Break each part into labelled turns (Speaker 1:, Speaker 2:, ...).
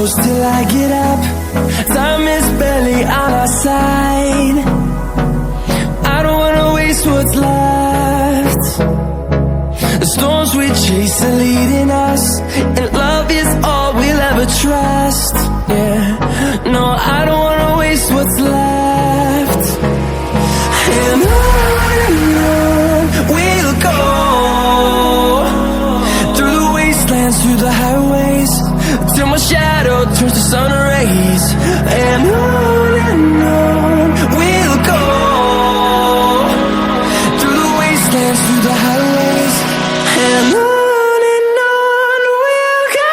Speaker 1: close till I get up. Time is barely on our side. I don't wanna waste what's left. The storms we chase are leading us, and love is all we'll ever trust. Yeah, no, I don't wanna waste what's left. And on we'll go, through the wastelands, through the highways, till my shadow turns to sun rays. And on we'll go, through the wastelands, through the highways, and on we'll go.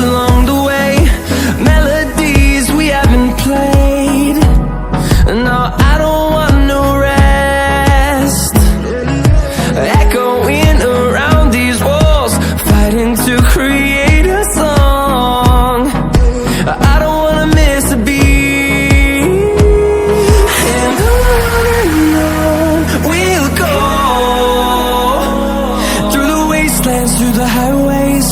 Speaker 1: Along the way, melodies we haven't played. No, I don't want no rest. Echoing around these walls, fighting to create a song. I don't wanna miss a beat. And on we'll go, through the wastelands, through the highways,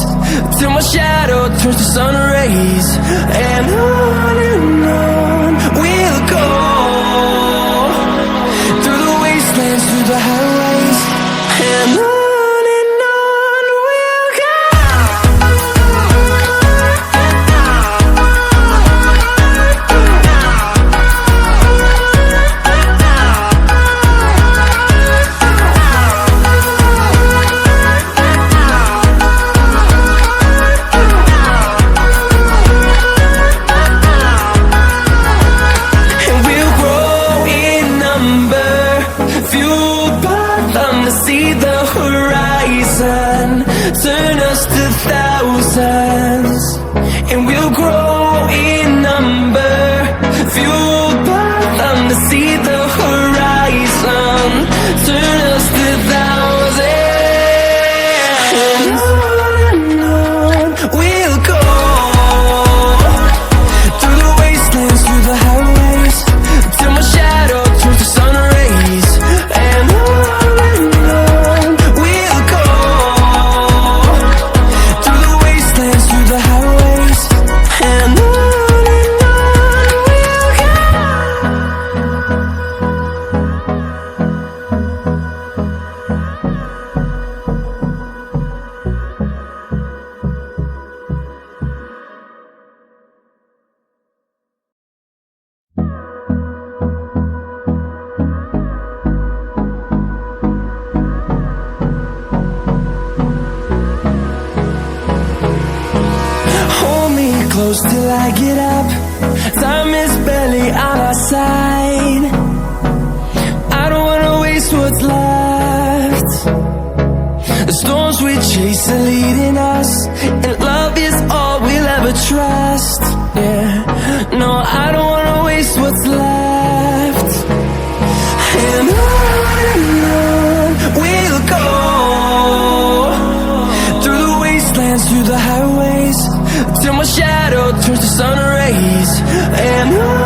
Speaker 1: till my shadow turns to sun rays. And on we'll go, through the wastelands, through the highways, and on we'll go. See the horizon, turn us to thousands, and we'll grow in number, fueled by them to see the horizon, turn us to thousands. And on we'll go, through the wastelands, through the highways, till my shadow turns to sun rays. And close till I get up. Time is barely on our side. I don't wanna waste what's left. The storms we chase are leading us, and love is all we'll ever trust. Yeah, no, I don't wanna waste what's left. And on we'll go, through the wastelands, through the highways, till my shadow turns to sun rays. And on